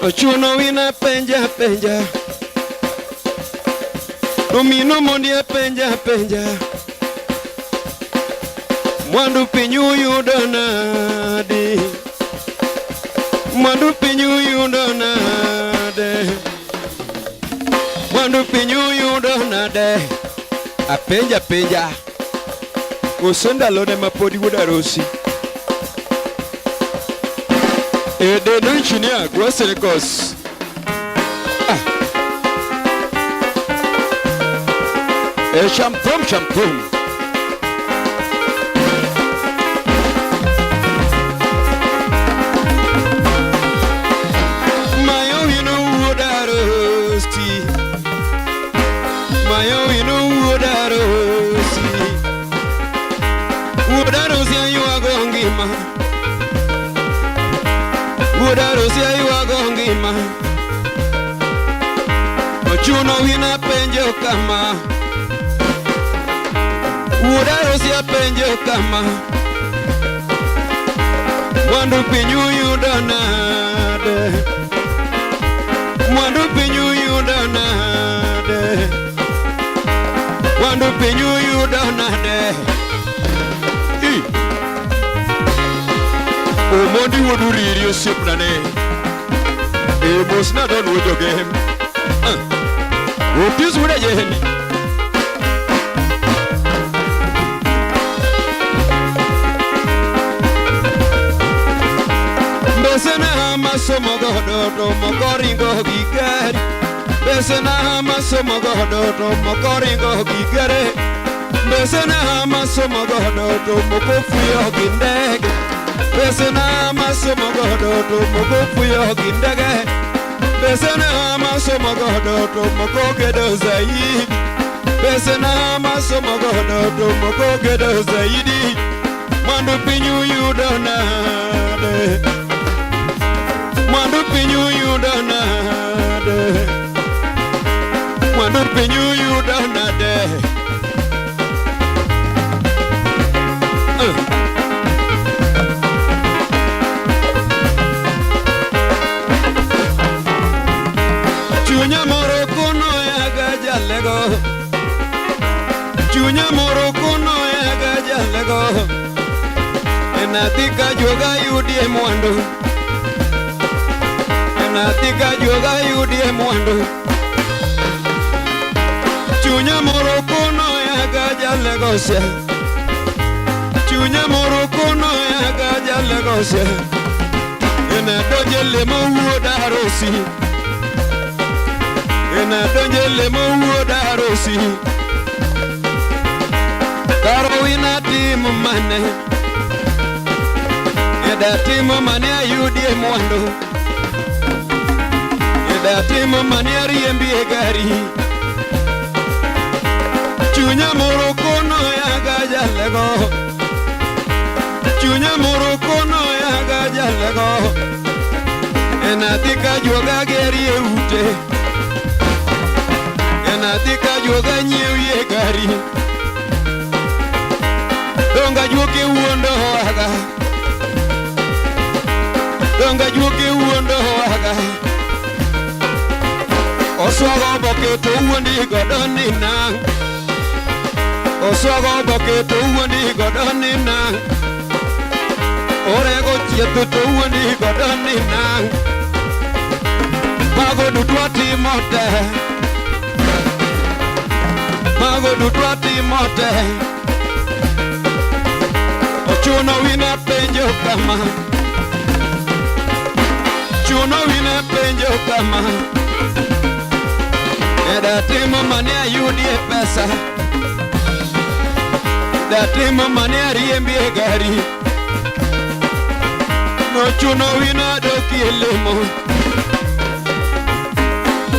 Ochuno wina penja penja, nomino mondi penja penja, mwandu pinyu yudo nadi, mwandu pinyu yudo nade, mwandu pinyu yudo nade, apenja penja, kusenda lone mapodi wudarosi. Ede no engineer grocery costs. Shampoo. Mayo ino wodarosti. Mayo ino wodarosti. Wodarosti ayu agongima. Wodarosi ayu agongima. Ochuno wina penjo kama. Wodarosi apenjo kama. Mwandu pinyu yudo nade. Mwandu pinyu yudo nade. Mwandu pinyu yudo nade. Omondi woduriri osipnane. Mosna don wojo game. Otis wuda jeheni. Besena masomo godo mokoringo gigari. Besena masomo godo mokoringo gigari. Besena masomo godo mokofuyo gindege. Besena masomo godo mokofuyo gindege. Besena masomo godo mokogedo zaidi. Besena masomo godo mokogedo zaidi. Mwandu pinyu yudo nade. Mwandu pinyu yudo nade. Mwandu pinyu yudo nade. Chunya moro kuno ya gajalego. Chunya moro kuno ya gajalego. Enatika joga yudie mwandu. Enatika joga yudie mwandu. Chunya moro kuno ya gajalego se. Chunya moro kuno ya gajalego se. Enadonjele mo wodarosi. Enadonjele mo wodarosi. Karo wina timu mane. Eda timu mane ayudie mwandu. Eda timu mane ariembie gari. Chunya moro kono ya gajalego. Chunya moro kono ya gajalego. Enatika joga geri ute. Enatika joga nyiewie gari. Donga juoke uondo aga. Donga juoke uondo aga. Oswago boketo uondi godoni nang. Oswago boketo uondi godoni nang. Orego chieto to uondi godoni nang. Mago dutwati mote. Mago dutwati mote. Ochuno wina penjo kama. Chuno wina penjo kama. Eda timo mane ayudie pesa. Eda timo mane ariembie gari. No chuno wina doki elemo.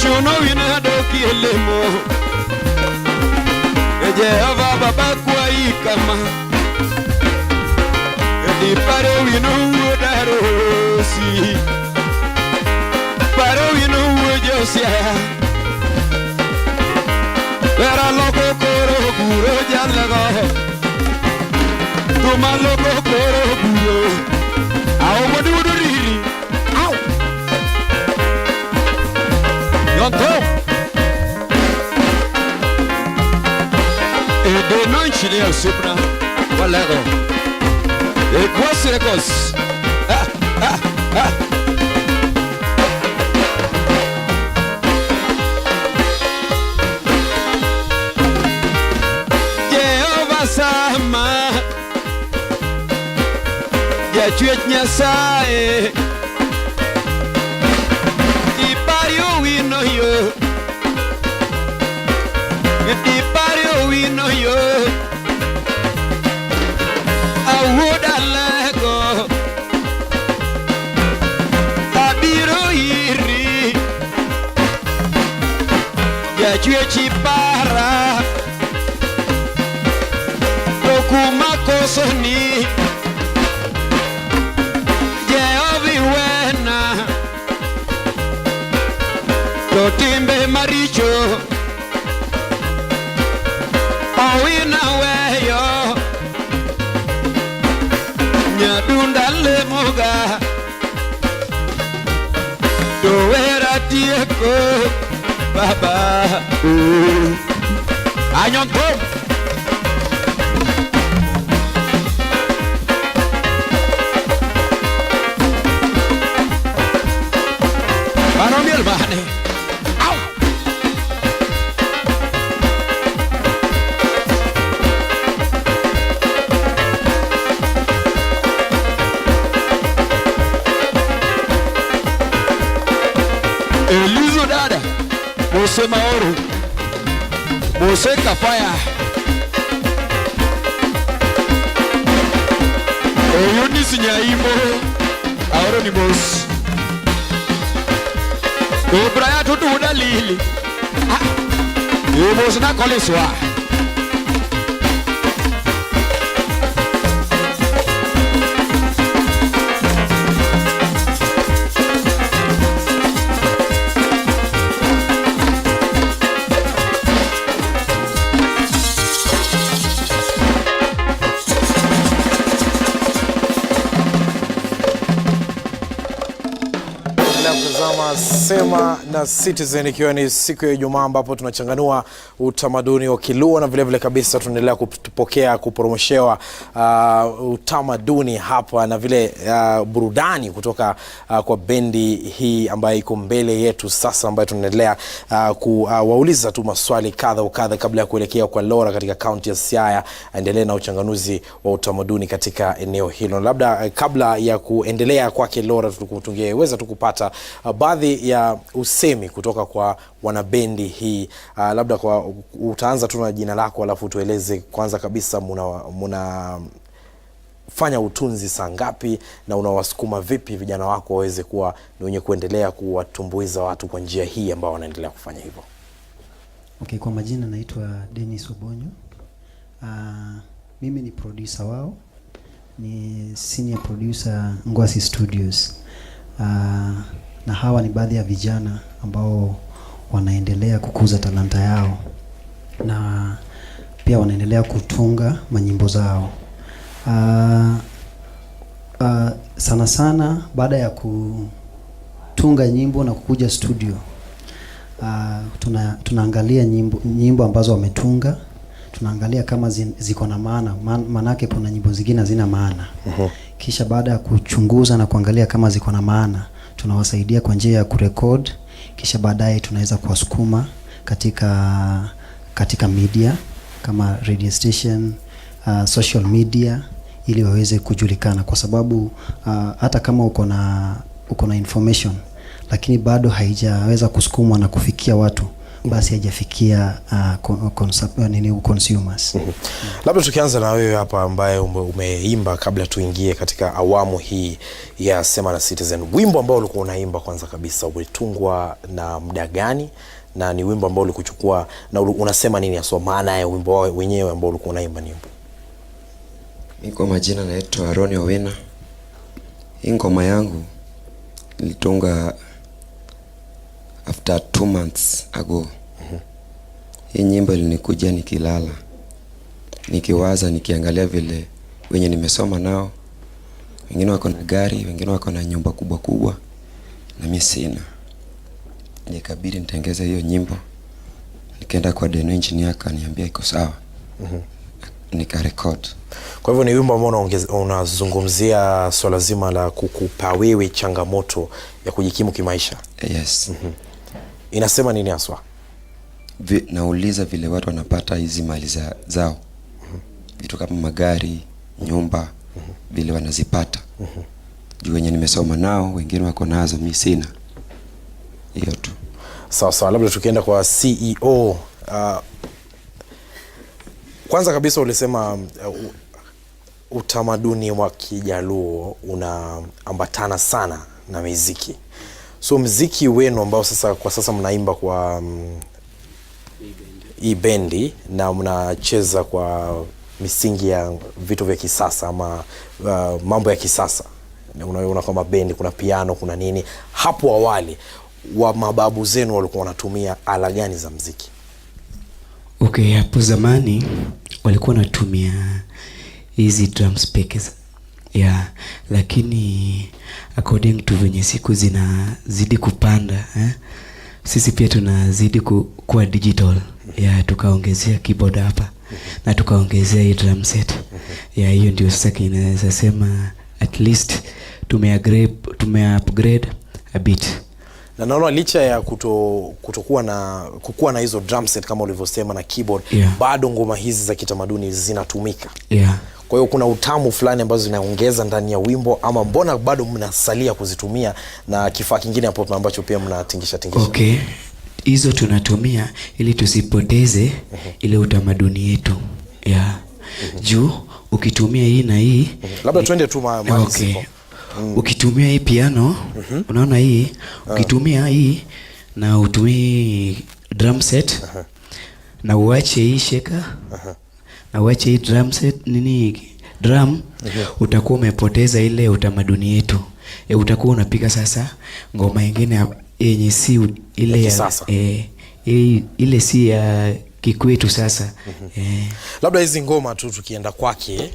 Chuno wina doki elemo. Jehova baba kwa ikama. Edi paro wino wodarosi. Paro wino wojosia. Vera loco coro puro jalego. Tuma loco coro puro. Ao modu riri. Ao. engineer Supna Walego. Ekos Rekos. Jehovah Sama. Jechuet Nyasaye. Ipario wino yo. Ipario wino yo. Awuda lego. Abiro iri. Jechuet para. Dokuma kosoni. Timbe maricho Awina weyo Nyadunda lemoga Dowera tieko Baba Anyon kom Baromiel bahane Elizo dada Mose Maoro Mose Kafaya Oyoni Nyaimo Aoro ni Mose Obraya tutu udalili Mose na koleswa Sema na Citizen, ikiwa ni siku ya Ijumaa ambapo tunachanganua utamaduni wa Kiluo na vile vile kabisa tunaendelea kupokea kupromoshewa utamaduni hapa na vile burudani kutoka kwa bendi hii ambayo iko mbele yetu sasa, ambayo tunaendelea kuwauliza tu maswali kadha wa kadha kabla ya kuelekea kwa Lora katika kaunti ya Siaya endelee na uchanganuzi wa utamaduni katika eneo hilo. Labda kabla ya kuendelea kwake Lora, tungeweza tu kupata baadhi ya usemi kutoka kwa wanabendi hii. Labda kwa utaanza tu na jina lako alafu tueleze kwanza kabisa muna fanya utunzi saa ngapi na unawasukuma vipi vijana wako waweze kuwa ni wenye kuendelea kuwatumbuiza watu kwa njia hii ambao wanaendelea kufanya hivyo. Okay, kwa majina naitwa Dennis Obonyo. Mimi ni producer wao. Ni senior producer Ngwasi Studios. Na hawa ni baadhi ya vijana ambao wanaendelea kukuza talanta yao na pia wanaendelea kutunga manyimbo zao. Sana sana baada ya kutunga nyimbo na kukuja studio, tunaangalia nyimbo ambazo wametunga, tunaangalia kama ziko na maana, manake kuna nyimbo zingine hazina maana. Kisha baada ya kuchunguza na kuangalia kama ziko na maana, tunawasaidia kwa njia ya kurekod, kisha baadaye tunaweza kuwasukuma katika media kama radio station, social media, ili waweze kujulikana, kwa sababu hata kama uko na information lakini bado haijaweza kusukumwa na kufikia watu, basi haijafikia consumers. Labda tukianza na wewe hapa ambaye umeimba, kabla tuingie katika awamu hii ya Sema na Citizen, wimbo ambao ulikuwa unaimba kwanza kabisa ulitungwa na muda gani, na ni wimbo ambao ulikuchukua na unasema nini hasa maana ya wimbo wenyewe ambao ulikuwa unaimba ni wimbo? Mimi kwa majina naitwa Aaron Owena. Hii ngoma yangu nilitunga after 2 months ago. Hii nyimbo ilinikuja nikilala, nikiwaza, nikiangalia vile wenye nimesoma nao, wengine wako na gari, wengine wako na nyumba kubwa kubwa na mimi sina. Nikabidi nitengeze hiyo nyimbo. Nikaenda kwa Deno engineer akaniambia iko sawa. nikarekod. Kwa hivyo ni wimbo ambao unazungumzia swala zima la kukupa wewe changamoto ya kujikimu kimaisha. Yes. Inasema nini haswa? Nauliza vile watu wanapata hizi mali zao. Vitu kama magari, nyumba, vile wanazipata. Juu wenye nimesoma nao, wengine wako nazo, mimi sina. Hiyo tu. Sawa, labda tukienda kwa CEO. Kwanza kabisa ulisema utamaduni wa Kijaluo unaambatana sana na muziki. So muziki wenu ambao kwa sasa mnaimba kwa hii bendi na mnacheza kwa misingi ya vitu vya kisasa ama mambo ya kisasa. Unaona kama bendi kuna piano, kuna nini. Hapo awali wa mababu zenu walikuwa wanatumia ala gani za muziki? Okay, hapo zamani walikuwa wanatumia hizi drum speakers. Yeah, lakini according to venye siku zinazidi kupanda, sisi pia tunazidi kuwa digital. Yeah, tukaongezea keyboard hapa na tukaongezea hii drum set. Yeah, hiyo ndio sasa kinaweza sema at least tume-upgrade a bit. Na naona licha ya kukua na hizo drum set kama ulivyosema na keyboard, bado ngoma hizi za kitamaduni zinatumika. Yeah. Kwa hiyo kuna utamu fulani ambazo zinaongeza ndani ya wimbo, ama mbona bado mnasalia kuzitumia na kifaa kingine hapo ambacho pia mnatingisha? Okay. Hizo tunatumia ili tusipoteze ile utamaduni yetu. Yeah. Juu ukitumia hii na hii, labda twende tu mahali sipo. Ukitumia hii piano, unaona hii, ukitumia hii na utumie drum set, na uache hii shaker, na uache hii drum set drum, utakuwa umepoteza ile utamaduni yetu. Utakuwa unapiga sasa ngoma nyingine yenye si ile ile si ya kikwetu sasa. Labda hizi ngoma tu tukienda kwake,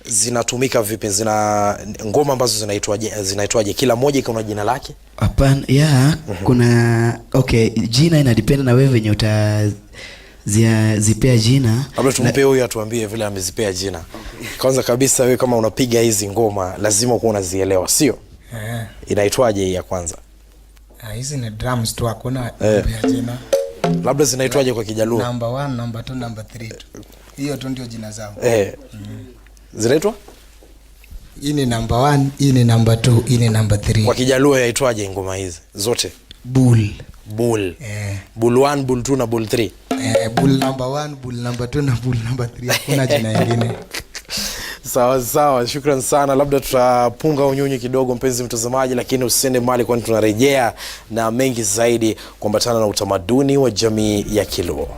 zinatumika vipi? Ngoma ambazo zinaitwaje? Kila moja iko na jina lake? Hapana, kuna jina ina depend na wewe venye zipea jina. Labda tumpe huyu atuambie vile amezipea jina. Kwanza kabisa, wewe kama unapiga hizi ngoma lazima uko unazielewa, sio? Inaitwaje hii ya kwanza? Hizi ni drums tu, hakuna jina. Labda zinaitwaje kwa Kijaluo? Number 1, number 2, number 3. Hiyo tu ndio jina zao. Zinaitwa? Hii ni number 1, hii ni number 2, hii ni number 3. Kwa Kijaluo yaitwaje ngoma hizi zote? Bull. Bull 1, bull 2 na bull 3. Bull number 1, bull number 2 na bull number 3. Hakuna jina lingine. Sawa, shukrani sana. Labda tutapunga unyunyu kidogo mpenzi mtazamaji, lakini usende mbali, kwani tunarejea na mengi zaidi kuambatana na utamaduni wa jamii ya Kiluo.